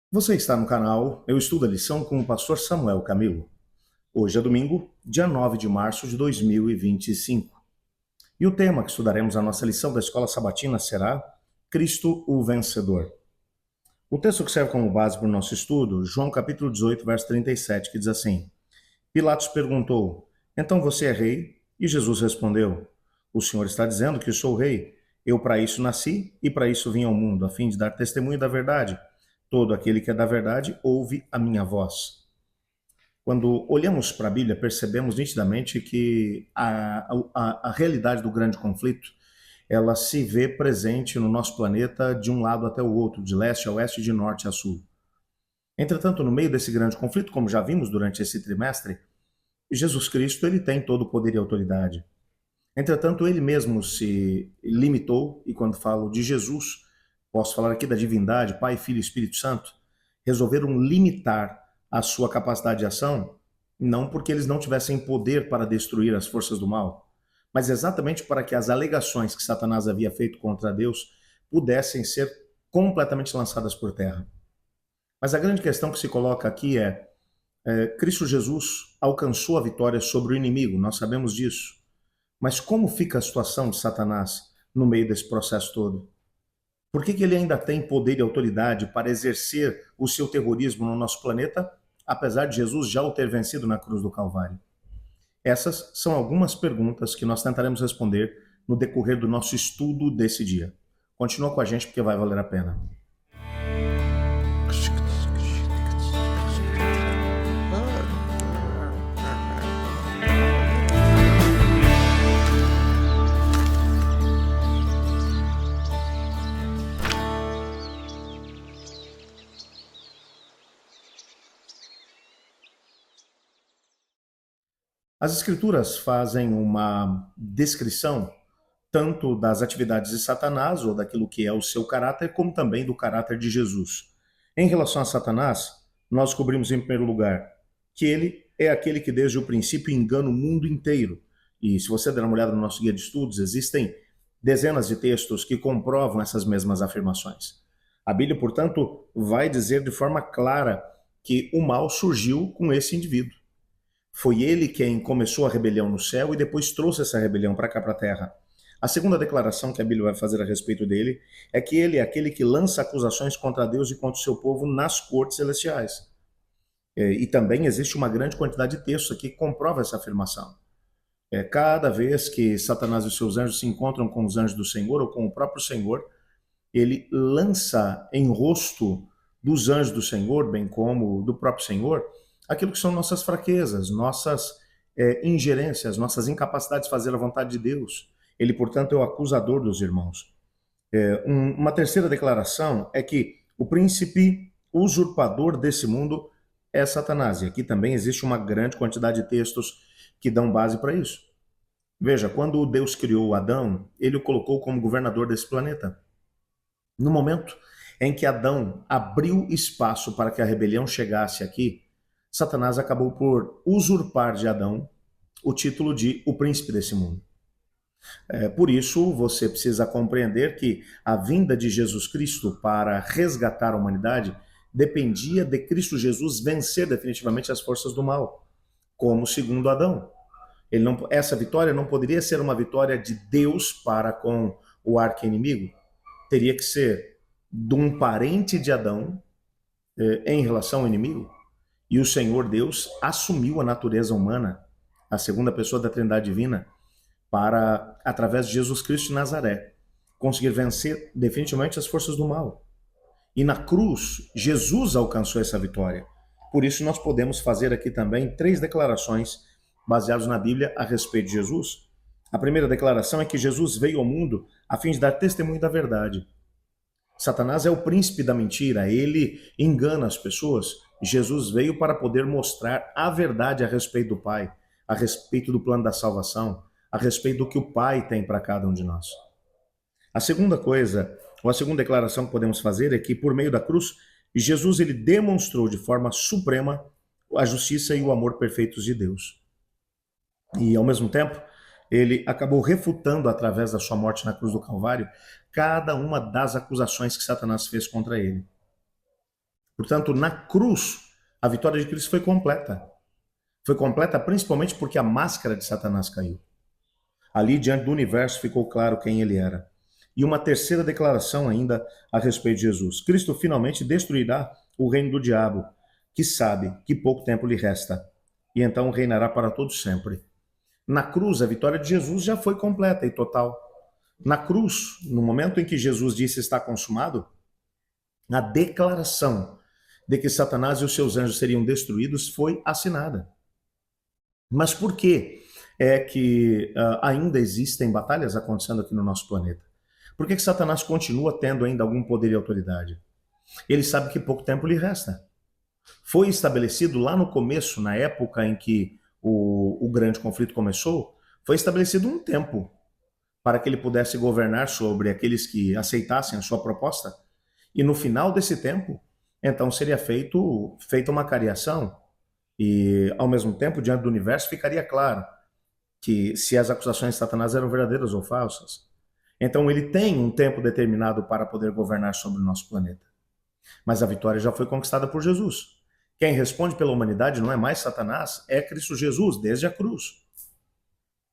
Você está no canal Eu Estudo a Lição com o pastor Samuel Camilo. Hoje é domingo, dia 9 de março de 2025. E o tema que estudaremos na nossa lição da Escola Sabatina será Cristo o Vencedor. O texto que serve como base para o nosso estudo, João capítulo 18, verso 37, que diz assim: Pilatos perguntou, então você é rei? E Jesus respondeu, o Senhor está dizendo que sou rei. Eu para isso nasci e para isso vim ao mundo, a fim de dar testemunho da verdade. Todo aquele que é da verdade ouve a minha voz. Quando olhamos para a Bíblia, percebemos nitidamente que a realidade do grande conflito, ela se vê presente no nosso planeta de um lado até o outro, de leste a oeste, de norte a sul. Entretanto, no meio desse grande conflito, como já vimos durante esse trimestre, Jesus Cristo ele tem todo o poder e autoridade. Entretanto, ele mesmo se limitou, e quando falo de Jesus, posso falar aqui da divindade, Pai, Filho e Espírito Santo, resolveram limitar a sua capacidade de ação, não porque eles não tivessem poder para destruir as forças do mal, mas exatamente para que as alegações que Satanás havia feito contra Deus pudessem ser completamente lançadas por terra. Mas a grande questão que se coloca aqui é Cristo Jesus alcançou a vitória sobre o inimigo, nós sabemos disso. Mas como fica a situação de Satanás no meio desse processo todo? Por que ele ainda tem poder e autoridade para exercer o seu terrorismo no nosso planeta, apesar de Jesus já o ter vencido na cruz do Calvário? Essas são algumas perguntas que nós tentaremos responder no decorrer do nosso estudo desse dia. Continua com a gente porque vai valer a pena. As Escrituras fazem uma descrição tanto das atividades de Satanás, ou daquilo que é o seu caráter, como também do caráter de Jesus. Em relação a Satanás, nós descobrimos em primeiro lugar que ele é aquele que desde o princípio engana o mundo inteiro. E se você der uma olhada no nosso guia de estudos, existem dezenas de textos que comprovam essas mesmas afirmações. A Bíblia, portanto, vai dizer de forma clara que o mal surgiu com esse indivíduo. Foi ele quem começou a rebelião no céu e depois trouxe essa rebelião para cá, para a terra. A segunda declaração que a Bíblia vai fazer a respeito dele é que ele é aquele que lança acusações contra Deus e contra o seu povo nas cortes celestiais. E também existe uma grande quantidade de textos aqui que comprova essa afirmação. Cada vez que Satanás e os seus anjos se encontram com os anjos do Senhor ou com o próprio Senhor, ele lança em rosto dos anjos do Senhor, bem como do próprio Senhor, aquilo que são nossas fraquezas, nossas ingerências, nossas incapacidades de fazer a vontade de Deus. Ele, portanto, é o acusador dos irmãos. Uma terceira declaração é que o príncipe usurpador desse mundo é Satanás. E aqui também existe uma grande quantidade de textos que dão base para isso. Veja, quando Deus criou Adão, ele o colocou como governador desse planeta. No momento em que Adão abriu espaço para que a rebelião chegasse aqui, Satanás acabou por usurpar de Adão o título de o príncipe desse mundo. Por isso, você precisa compreender que a vinda de Jesus Cristo para resgatar a humanidade dependia de Cristo Jesus vencer definitivamente as forças do mal, como segundo Adão. Essa vitória não poderia ser uma vitória de Deus para com o arqui-inimigo. Teria que ser de um parente de Adão em relação ao inimigo. E o Senhor Deus assumiu a natureza humana, a segunda pessoa da Trindade Divina, para, através de Jesus Cristo de Nazaré, conseguir vencer definitivamente as forças do mal. E na cruz, Jesus alcançou essa vitória. Por isso, nós podemos fazer aqui também 3 declarações baseadas na Bíblia a respeito de Jesus. A primeira declaração é que Jesus veio ao mundo a fim de dar testemunho da verdade. Satanás é o príncipe da mentira, ele engana as pessoas. Jesus veio para poder mostrar a verdade a respeito do Pai, a respeito do plano da salvação, a respeito do que o Pai tem para cada um de nós. A segunda coisa, ou a segunda declaração que podemos fazer é que por meio da cruz, Jesus ele demonstrou de forma suprema a justiça e o amor perfeitos de Deus. E ao mesmo tempo, ele acabou refutando através da sua morte na cruz do Calvário cada uma das acusações que Satanás fez contra ele. Portanto, na cruz, a vitória de Cristo foi completa. Foi completa principalmente porque a máscara de Satanás caiu. Ali, diante do universo, ficou claro quem ele era. E uma terceira declaração ainda a respeito de Jesus. Cristo finalmente destruirá o reino do diabo, que sabe que pouco tempo lhe resta, e então reinará para todo sempre. Na cruz, a vitória de Jesus já foi completa e total. Na cruz, no momento em que Jesus disse está consumado, a declaração de que Satanás e os seus anjos seriam destruídos foi assinada. Mas por que é que ainda existem batalhas acontecendo aqui no nosso planeta? Por que Satanás continua tendo ainda algum poder e autoridade? Ele sabe que pouco tempo lhe resta. Foi estabelecido lá no começo, na época em que o grande conflito começou, foi estabelecido um tempo para que ele pudesse governar sobre aqueles que aceitassem a sua proposta. E no final desse tempo, então seria feita uma cariação. E, ao mesmo tempo, diante do universo, ficaria claro que se as acusações de Satanás eram verdadeiras ou falsas. Então ele tem um tempo determinado para poder governar sobre o nosso planeta. Mas a vitória já foi conquistada por Jesus. Quem responde pela humanidade não é mais Satanás, é Cristo Jesus, desde a cruz.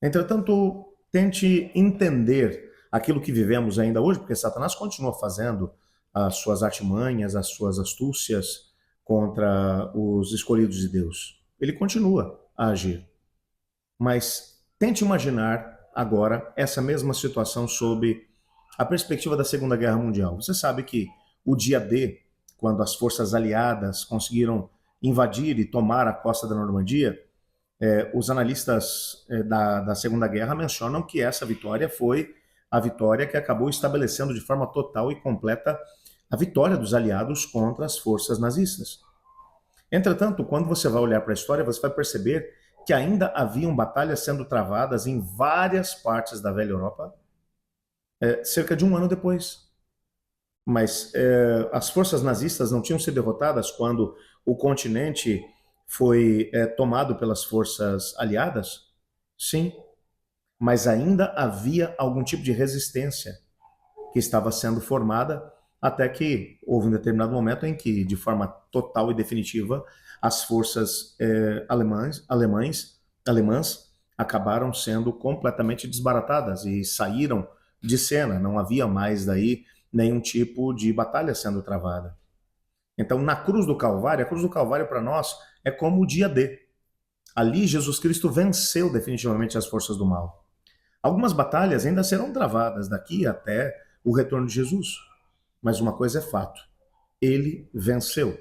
Entretanto, tente entender aquilo que vivemos ainda hoje, porque Satanás continua fazendo as suas artimanhas, as suas astúcias contra os escolhidos de Deus. Ele continua a agir. Mas tente imaginar agora essa mesma situação sob a perspectiva da Segunda Guerra Mundial. Você sabe que o dia D, quando as forças aliadas conseguiram invadir e tomar a costa da Normandia, os analistas da Segunda Guerra mencionam que essa vitória foi a vitória que acabou estabelecendo de forma total e completa a vitória dos aliados contra as forças nazistas. Entretanto, quando você vai olhar para a história, você vai perceber que ainda haviam batalhas sendo travadas em várias partes da velha Europa, cerca de um ano depois. Mas as forças nazistas não tinham sido derrotadas quando o continente foi tomado pelas forças aliadas? Sim, mas ainda havia algum tipo de resistência que estava sendo formada até que houve um determinado momento em que, de forma total e definitiva, as forças alemãs acabaram sendo completamente desbaratadas e saíram de cena. Não havia mais daí nenhum tipo de batalha sendo travada. Então, na cruz do Calvário, a cruz do Calvário para nós é como o dia D. Ali, Jesus Cristo venceu definitivamente as forças do mal. Algumas batalhas ainda serão travadas daqui até o retorno de Jesus. Mas uma coisa é fato, ele venceu.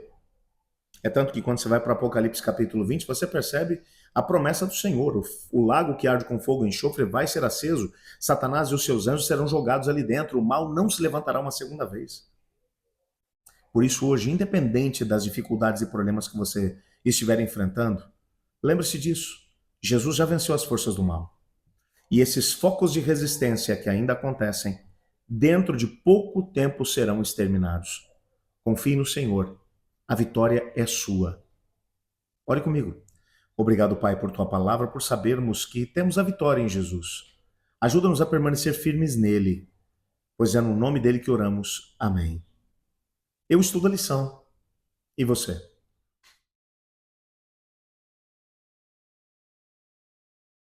É tanto que quando você vai para Apocalipse capítulo 20, você percebe a promessa do Senhor. O lago que arde com fogo e enxofre vai ser aceso, Satanás e os seus anjos serão jogados ali dentro, o mal não se levantará uma segunda vez. Por isso hoje, independente das dificuldades e problemas que você estiver enfrentando, lembre-se disso. Jesus já venceu as forças do mal. E esses focos de resistência que ainda acontecem, dentro de pouco tempo serão exterminados. Confie no Senhor. A vitória é sua. Ore comigo. Obrigado, Pai, por tua palavra, por sabermos que temos a vitória em Jesus. Ajuda-nos a permanecer firmes nele, pois é no nome dele que oramos. Amém. Eu estudo a lição. E você?